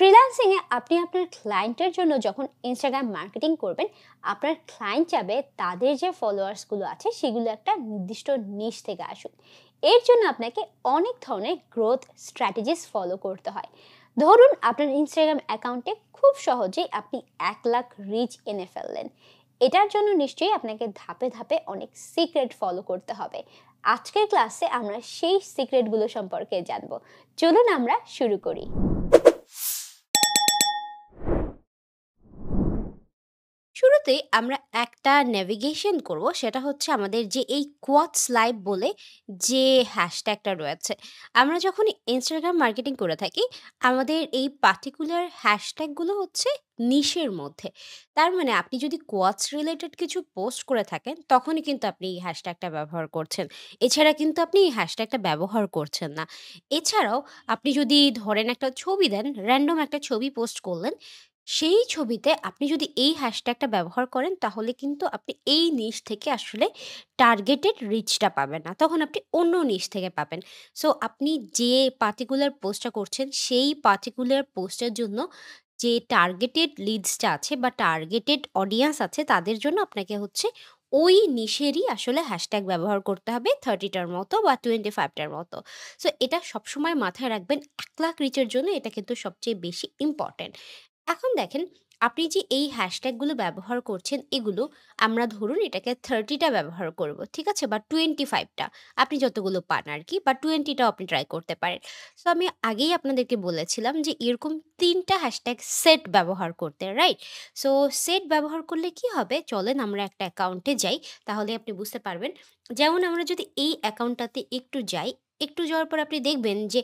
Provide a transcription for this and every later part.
Freelancing এ আপনি আপনার ক্লায়েন্টের জন্য যখন ইনস্টাগ্রাম মার্কেটিং করবেন, আপনার ক্লায়েন্ট চাবে তাদের যে ফলোয়ার্স গুলো আছে সেগুলো একটা নির্দিষ্ট নিশ থেকে আসুক। এর জন্য আপনাকে অনেক ধরনের গ্রোথ স্ট্র্যাটেজিস ফলো করতে হয়। ধরুন আপনার ইনস্টাগ্রাম অ্যাকাউন্টে খুব সহজেই আপনি 1 লাখ রিচ এনে ফেললেন। এটার জন্য নিশ্চয়ই আপনাকে ধাপে ধাপে অনেক সিক্রেট ফলো করতে হবে। আজকের ক্লাসে আমরা সেই সিক্রেটগুলো সম্পর্কে জানবো। চলুন আমরা শুরু করি। শুরুতে আমরা একটা নেভিগেশন করব, সেটা হচ্ছে আমাদের যে এই কোয়াটস লাইভ বলে যে হ্যাশট্যাগটা রয়েছে। আমরা যখন ইনস্টাগ্রাম মার্কেটিং করে থাকি, আমাদের এই পার্টিকুলার হ্যাশট্যাগুলো হচ্ছে নিশের মধ্যে। তার মানে আপনি যদি কোয়াটস রিলেটেড কিছু পোস্ট করে থাকেন, তখনই কিন্তু আপনি এই হ্যাশট্যাগটা ব্যবহার করছেন। এছাড়া কিন্তু আপনি এই হ্যাশট্যাগটা ব্যবহার করছেন না। এছাড়াও আপনি যদি ধরেন একটা ছবি দেন, র্যান্ডম একটা ছবি পোস্ট করলেন, সেই ছবিতে আপনি যদি এই হ্যাশট্যাগটা ব্যবহার করেন, তাহলে কিন্তু আপনি এই নিশ থেকে আসলে টার্গেটেড রিচটা পাবেন না। তখন আপনি অন্য নিশ থেকে পাবেন। সো আপনি যে পার্টিকুলার পোস্টটা করছেন, সেই পার্টিকুলার পোস্টের জন্য যে টার্গেটেড লিডসটা আছে বা টার্গেটেড অডিয়েন্স আছে, তাদের জন্য আপনাকে হচ্ছে ওই নিশেরই আসলে হ্যাশট্যাগ ব্যবহার করতে হবে, 30 টার মতো বা 25 টার মতো। সো এটা সবসময় মাথায় রাখবেন। 1 লাখ রিচের জন্য এটা কিন্তু সবচেয়ে বেশি ইম্পর্টেন্ট। এখন দেখেন, আপনি যে এই হ্যাশট্যাগুলো ব্যবহার করছেন, এগুলো আমরা ধরুন এটাকে 30 টা ব্যবহার করব। ঠিক আছে? বা 25 টা। আপনি যতগুলো পান আরকি, বা 20 টাও আপনি ট্রাই করতে পারেন। সো আমি আগেই আপনাদেরকে বলেছিলাম যে এরকম ৩ টা হ্যাশট্যাগ সেট ব্যবহার করতে, রাইট? সো সেট ব্যবহার করলে কি হবে? চলেন আমরা একটা অ্যাকাউন্টে যাই, তাহলে আপনি বুঝতে পারবেন। যেমন আমরা যদি এই অ্যাকাউন্টটাতে একটু যাই, একটু যাওয়ার পর আপনি দেখবেন যে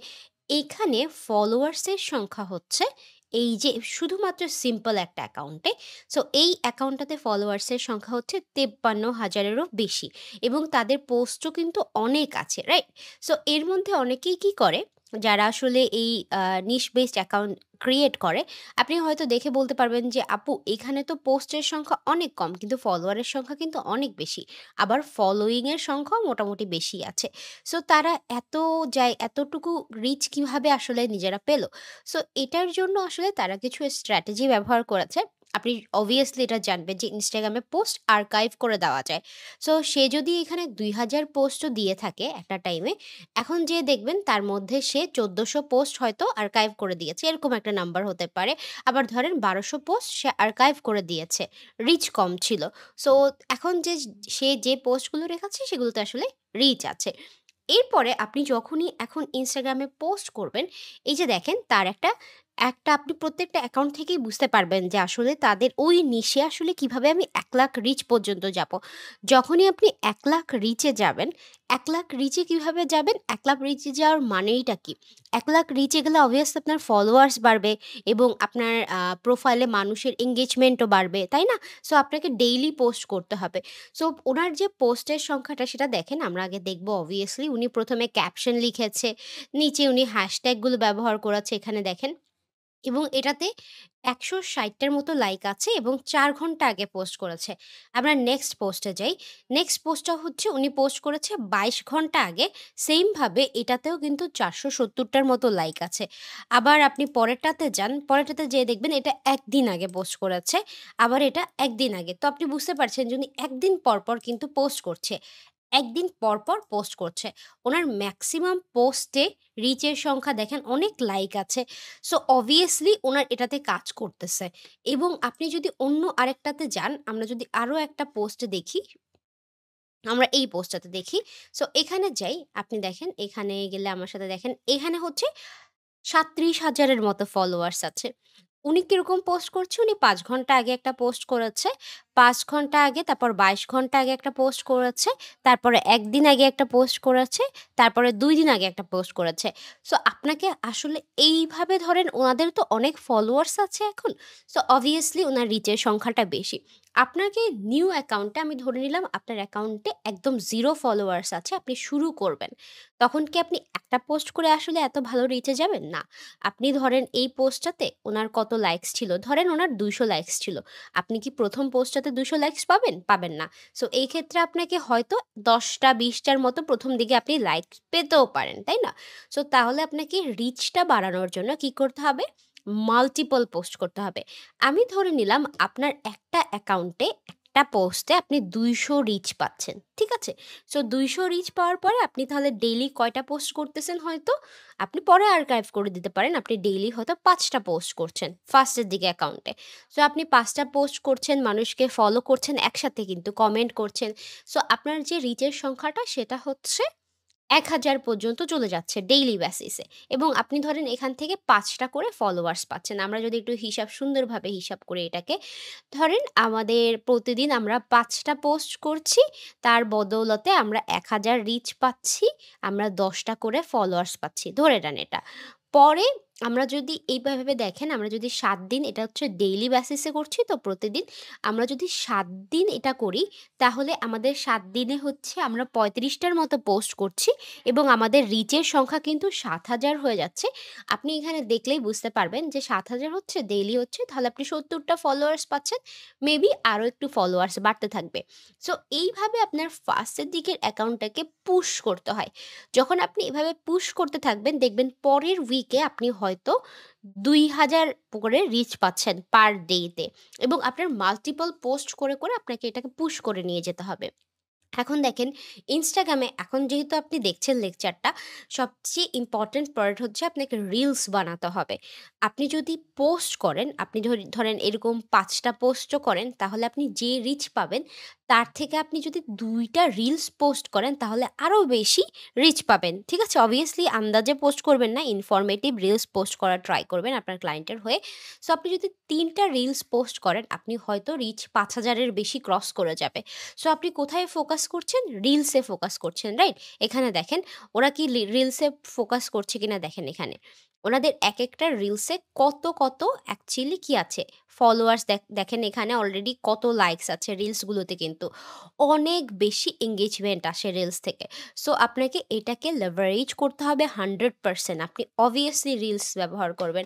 এইখানে ফলোয়ার্সের সংখ্যা হচ্ছে, এই যে শুধুমাত্র সিম্পল একটা অ্যাকাউন্টে, সো এই অ্যাকাউন্টটাতে ফলোয়ার্সের সংখ্যা হচ্ছে ৫৩,০০০-এরও বেশি, এবং তাদের পোস্টও কিন্তু অনেক আছে, রাইট? সো এর মধ্যে অনেকেই কি করে, যারা আসলে এই নিশ বেসড অ্যাকাউন্ট ক্রিয়েট করে, আপনি হয়তো দেখে বলতে পারবেন যে, "আপু, এখানে তো পোস্টের সংখ্যা অনেক কম, কিন্তু ফলোয়ারের সংখ্যা কিন্তু অনেক বেশি। আবার ফলোইং এর সংখ্যাও মোটামুটি বেশি আছে।" সো তারা এতটুকু রিচ কিভাবে আসলে নিজেরা পেল? সো এটার জন্য আসলে তারা কিছু স্ট্র্যাটেজি ব্যবহার করেছে। আপনি obviously এটা জানবেন যে Instagram এ পোস্ট আর্কাইভ করে দেওয়া যায়। সো সে যদি এখানে ২,০০০ পোস্টও দিয়ে থাকে একটা টাইমে, এখন যেয়ে দেখবেন তার মধ্যে সে ১৪০০ পোস্ট হয়তো আর্কাইভ করে দিয়েছে। এরকম একটা নাম্বার হতে পারে। আবার ধরেন ১২০০ পোস্ট সে আর্কাইভ করে দিয়েছে। রিচ কম ছিল। সো এখন সে যে পোস্টগুলো রেখেছে সেগুলোতে আসলে রিচ আছে। এরপরে আপনি যখনই এখন Instagram এ পোস্ট করবেন, এই যে দেখেন তার একটা একটা আপনি প্রত্যেকটা অ্যাকাউন্ট থেকেই বুঝতে পারবেন যে আসলে তাদের ওই নিশে আসলে কিভাবে আমি ১ লাখ রিচ পর্যন্ত যাবো। যখনই আপনি ১ লাখ রিচে যাবেন, ১ লাখ রিচে কিভাবে যাবেন? ১ লাখ রিচে যাওয়ার মানেইটা কি? ১ লাখ রিচে গেলে অবভিয়াসলি আপনার ফলোয়ার্স বাড়বে, এবং আপনার প্রোফাইলে মানুষের এনগেজমেন্টও বাড়বে, তাই না? সো আপনাকে ডেইলি পোস্ট করতে হবে। সো উনার যে পোস্টের সংখ্যাটা সেটা দেখেন, আমরা আগে দেখব। অবভিয়াসলি উনি ১ম এ ক্যাপশন লিখেছে, নিচে উনি হ্যাশট্যাগ গুলো ব্যবহার করেছে, এখানে দেখেন। এবং এটাতে ১৬০ টার মতো লাইক আছে, এবং ৪ ঘন্টা আগে পোস্ট করেছে। আমরা নেক্সট পোস্টে যাই। নেক্সট পোস্টটা হচ্ছে উনি পোস্ট করেছে ২২ ঘন্টা আগে। সেইম ভাবে এটাতেও কিন্তু ৪৭০ টার মতো লাইক আছে। আবার আপনি পরেরটাতে যান, পরেরটাতে যেয়ে দেখবেন এটা ১ দিন আগে পোস্ট করেছে। আবার এটা ১ দিন আগে। তো আপনি বুঝতে পারছেন যে উনি ১ দিন পর, পর কিন্তু পোস্ট করছে। ১ দিন পর, পর পোস্ট করছে। উনার মেক্সিমাম পোস্টে রিচের সংখ্যা দেখেন, অনেক লাইক আছে। সো obviously উনার এটাতে কাজ করতেছে। এবং আপনি যদি অন্য আরেকটাতে যান, আমরা যদি আরো একটা পোস্ট দেখি, আমরা এই পোস্টটাতে দেখি। সো এখানে যাই, আপনি দেখেন, এখানে গেলে আমার সাথে দেখেন, এখানে হচ্ছে ৩৭,০০০ এর মতো ফলোয়ার্স আছে। উনি কিরকম পোস্ট করছে? উনি ৫ ঘন্টা আগে একটা পোস্ট করেছে। ৫ ঘন্টা আগে, তারপর ২২ ঘন্টা আগে একটা পোস্ট করেছে। তারপরে ১ দিন আগে একটা পোস্ট করেছে। তারপরে ২ দিন আগে একটা পোস্ট করেছে। সো আপনাকে আসলে এইভাবে ধরেন, উনাদের তো অনেক ফলোয়ার্স আছে এখন। সো obviously উনার রিচের সংখ্যাটা বেশি। আপনাকে নিউ অ্যাকাউন্টে আমি ধরে নিলাম আপনার অ্যাকাউন্টে একদম 0 ফলোয়ার্স আছে। আপনি শুরু করবেন। তখন কি আপনি একটা পোস্ট করে আসলে এত ভালো রিচে যাবেন? না। আপনি ধরেন এই পোস্টটাতে উনার কত লাইকস ছিল? ধরেন উনার ২০০ লাইকস ছিল। আপনি কি ১ম পোস্টটাতে ২০০ লাইকস পাবেন? পাবেন না। সো এই ক্ষেত্রে আপনাকে হয়তো ১০ টা ২০ টার মতো ১ম দিকে আপনি লাইকস পেতেও পারেন, তাই না? সো তাহলে আপনাকে রিচটা বাড়ানোর জন্য কি করতে হবে? মাল্টিপল পোস্ট করতে হবে। আমি ধরে নিলাম আপনার একটা অ্যাকাউন্টে একটা পোস্টে আপনি ২০০ রিচ পাচ্ছেন। ঠিক আছে? সো ২০০ রিচ পাওয়ার পরে আপনি তাহলে ডেইলি কয়টা পোস্ট করতেছেন হয়তো? আপনি পরে আর্কাইভ করে দিতে পারেন। আপনি ডেইলি হয়তো ৫ টা পোস্ট করছেন ফার্স্ট এর দিকে অ্যাকাউন্টে। সো আপনি ৫ টা পোস্ট করছেন, মানুষকে ফলো করছেন একসাথে কিন্তু কমেন্ট করছেন। সো আপনার যে রিচের সংখ্যাটা সেটা হচ্ছে ১,০০০ পর্যন্ত চলে যাচ্ছে ডেইলি বেসিসে এবং আপনি ধরেন এখান থেকে ৫ টা করে ফলোয়ার্স পাচ্ছেন। আমরা যদি একটু সুন্দরভাবে হিসাব করি এটাকে, ধরেন আমাদের প্রতিদিন আমরা ৫ টা পোস্ট করছি, তার বদৌলতে আমরা ১,০০০ রিচ পাচ্ছি, আমরা ১০ টা করে ফলোয়ার্স পাচ্ছি। ধরে নেন এটা। পরে আমরা যদি এইভাবে দেখেন, আমরা যদি ৭ দিন এটা হচ্ছে ডেইলি বেসিসে করছি তো প্রতিদিন। আমরা যদি ৭ দিন এটা করি, তাহলে আমাদের ৭ দিনে হচ্ছে আমরা ৩৫ টার মতো পোস্ট করছি এবং আমাদের রিচের সংখ্যা কিন্তু ৭,০০০ হয়ে যাচ্ছে। আপনি এখানে দেখলেই বুঝতে পারবেন যে ৭,০০০ হচ্ছে ডেইলি হচ্ছে, তাহলে আপনি ৭০ টা ফলোয়ার্স পাচ্ছেন। মেবি আরো একটু ফলোয়ার্স বাড়তে থাকবে। সো এইভাবে আপনার ফার্স্টের দিকের অ্যাকাউন্টটাকে পুশ করতে হয়। যখন আপনি এভাবে পুশ করতে থাকবেন দেখবেন পরের উইকে আপনি হয়তো ২,০০০ করে রিচ পাচ্ছেন পার ডেতে এবং আপনার মাল্টিপল পোস্ট করে আপনাকে এটাকে পুশ করে নিয়ে যেতে হবে। এখন দেখেন Instagram এ এখন যেহেতু আপনি দেখছেন লেকচারটা, সবচেয়ে ইম্পোর্টেন্ট পয়েন্ট হচ্ছে আপনাকে রিলস বানাতে হবে। আপনি যদি পোস্ট করেন, আপনি ধরেন এরকম ৫ টা পোস্টও করেন, তাহলে আপনি যে রিচ পাবেন, তার থেকে আপনি যদি ২ টা রিলস পোস্ট করেন, তাহলে আরও বেশি রিচ পাবেন। ঠিক আছে? অবভিয়াসলি আন্দাজে পোস্ট করবেন না, ইনফরমেটিভ রিলস পোস্ট করার ট্রাই করবেন আপনার ক্লায়েন্টের হয়ে। সো আপনি যদি ৩ টা রিলস পোস্ট করেন, আপনি হয়তো রিচ ৫,০০০ এর বেশি ক্রস করে যাবে। সো আপনি কোথায় ফোকাস করছেন? রিলসে ফোকাস করছেন, রাইট? এখানে দেখেন ওরা কি রিলসে ফোকাস করছে কিনা দেখেন এখানে। ওনাদের একেকটা রিলসে কত অ্যাকচুয়ালি কি আছে? ফলোয়ার্স দেখেন এখানে অলরেডি কত লাইকস আছে রিলসগুলোতে কিন্তু। অনেক বেশি এনগেজমেন্ট আসে রিলস থেকে। সো আপনাকে এটাকে লেভারেজ করতে হবে 100%। আপনি অবভিয়াসলি রিলস ব্যবহার করবেন।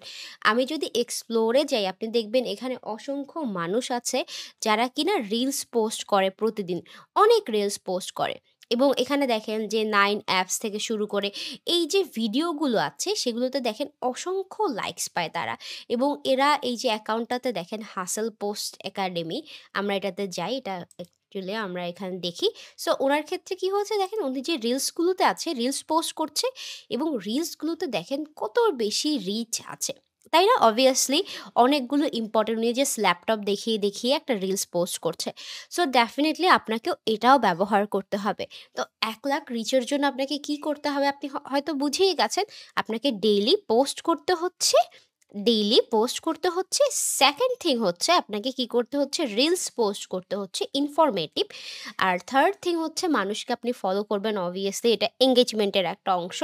আমি যদি এক্সপ্লোর এ যাই আপনি দেখবেন এখানে অসংখ্য মানুষ আছে যারা কিনা রিলস পোস্ট করে প্রতিদিন। অনেক রিলস পোস্ট করে এবং এখানে দেখেন যে 9 অ্যাপস থেকে শুরু করে এই যে ভিডিওগুলো আছে সেগুলোতে দেখেন অসংখ্য লাইকস পায় তারা এবং এরা এই যে অ্যাকাউন্টটাতে দেখেন হাসেল পোস্ট একাডেমি, আমরা এটাতে যাই, এটা অ্যাকচুয়ালি আমরা এখানে দেখি। সো ওনার ক্ষেত্রে কি হয়েছে দেখেন উনি যে রিলসগুলোতে আছে, রিলস পোস্ট করছে এবং রিলসগুলোতে দেখেন কত বেশি রিচ আছে। তাই না? অবভিয়াসলি অনেকগুলো ইম্পোর্টেন্ট উনি জাস্ট ল্যাপটপ দেখিয়ে একটা রিলস পোস্ট করছে। সো ডেফিনিটলি আপনাকেও এটাও ব্যবহার করতে হবে। তো ১,০০,০০০ রিচের জন্য আপনাকে কি করতে হবে আপনি হয়তো বুঝেই গেছেন। আপনাকে ডেইলি পোস্ট করতে হচ্ছে। সেকেন্ড থিং হচ্ছে আপনাকে কি করতে হচ্ছে? রিলস পোস্ট করতে হচ্ছে ইনফরমেটিভ। আর থার্ড থিং হচ্ছে মানুষকে আপনি ফলো করবেন অবভিয়াসলি এটা এনগেজমেন্টের একটা অংশ।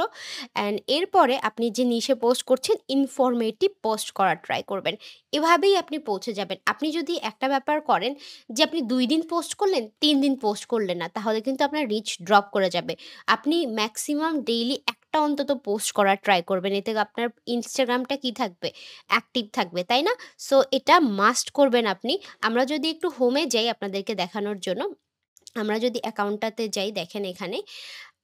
অ্যান্ড এরপরে আপনি যে নিশে পোস্ট করছেন ইনফরমেটিভ পোস্ট করার ট্রাই করবেন। এভাবেই আপনি পৌঁছে যাবেন। আপনি যদি একটা ব্যাপার করেন যে আপনি ২ দিন পোস্ট করলেন, ৩ দিন পোস্ট করলেন না, তাহলে কিন্তু আপনার রিচ ড্রপ করে যাবে। আপনি ম্যাক্সিমাম ডেইলি একটা অন্তত পোস্ট করার ট্রাই করবেন। এতে আপনার Instagramটা কি থাকবে? অ্যাক্টিভ থাকবে, তাই না? সো এটা মাস্ট করবেন আপনি। আমরা যদি একটু হোমে যাই আপনাদেরকে দেখানোর জন্য, আমরা যদি অ্যাকাউন্টটাতে যাই দেখেন এখানে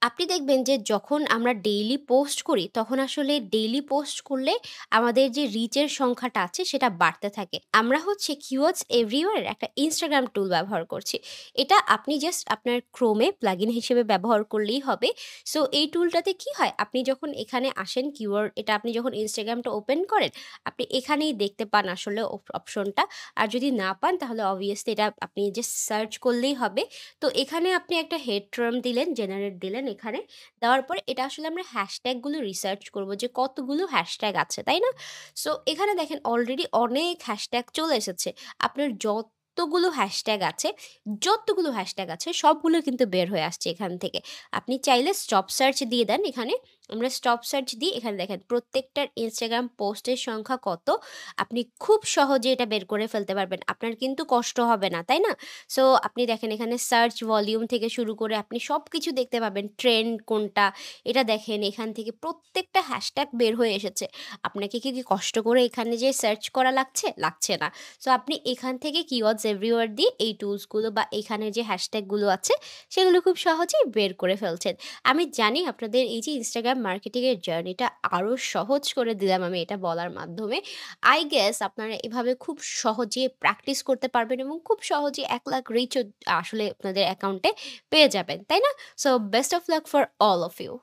আপনি দেখবেন যে যখন আমরা ডেইলি পোস্ট করি, তখন আসলে ডেইলি পোস্ট করলে আমাদের যে রিচের সংখ্যাটা আছে সেটা বাড়তে থাকে। আমরা হচ্ছে কিওয়ার্ডস এভরিওয়্যার একটা Instagram টুল ব্যবহার করছি। এটা আপনি জাস্ট আপনার Chrome এ প্লাগইন হিসেবে ব্যবহার করলেই হবে। সো এই টুলটাতে কি হয়? আপনি যখন এখানে আসেন কিওয়ার্ড এটা আপনি যখন Instagramটা ওপেন করেন, আপনি এখানেই দেখতে পান আসলে অপশনটা। আর যদি না পান তাহলে অবভিয়াসলি এটা আপনি জাস্ট সার্চ করলেই হবে। তো এখানে আপনি একটা হেড টার্ম দিলেন, জেনারেট দিলেন এখানে। দেওয়ার পরে এটা আসলে আমরা হ্যাশট্যাগ গুলো রিসার্চ করব যে কতগুলো হ্যাশট্যাগ আছে, তাই না? সো এখানে দেখেন অলরেডি অনেক হ্যাশট্যাগ চলে এসেছে। আপনার যতগুলো হ্যাশট্যাগ আছে সবগুলো কিন্তু বের হয়ে আসছে এখান থেকে। আপনি চাইলে স্টপ সার্চ দিয়ে দেন এখানে। আমরা স্টপ সার্চ দিই এখানে দেখেন প্রত্যেকটার Instagram পোস্টের সংখ্যা কত, আপনি খুব সহজে এটা বের করে ফেলতে পারবেন। আপনার কিন্তু কষ্ট হবে না, তাই না? সো আপনি দেখেন এখানে সার্চ ভলিউম থেকে শুরু করে আপনি সবকিছু দেখতে পাবেন। ট্রেন্ড কোনটা এটা দেখেন এখান থেকে প্রত্যেকটা হ্যাশট্যাগ বের হয়ে এসেছে। আপনাকে কি কষ্ট করে এখানে যেয়ে সার্চ করা লাগছে? লাগছে না। সো আপনি এখান থেকে কিওয়ার্ডস এভরিওয়্যার দিয়ে এই টুলসগুলো বা এখানে যে হ্যাশট্যাগুলো আছে সেগুলো খুব সহজেই বের করে ফেলছেন। আমি জানি আপনাদের এই যে Instagram ইনস্টাগ্রাম মার্কেটিং এর জার্নিটা আরো সহজ করে দিলাম আমি এটা বলার মাধ্যমে। আই গেস আপনারা এভাবে খুব সহজে প্র্যাকটিস করতে পারবেন এবং খুব সহজে ১,০০,০০০ রিচও আসলে আপনাদের অ্যাকাউন্টে পেয়ে যাবেন। তাই না? So best of luck for all of you.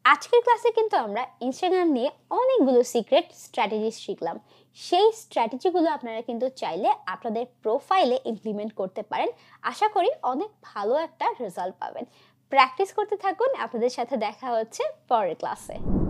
আজকের ক্লাসে কিন্তু আমরা ইনস্টাগ্রাম নিয়ে অনেকগুলো সিক্রেট স্ট্র্যাটেজি শিখলাম। সেই স্ট্র্যাটেজিগুলো আপনারা কিন্তু চাইলে আপনাদের প্রোফাইলে ইমপ্লিমেন্ট করতে পারেন। আশা করি অনেক ভালো একটা রেজাল্ট পাবেন। প্র্যাকটিস করতে থাকুন। আপনাদের সাথে দেখা হচ্ছে পরের ক্লাসে।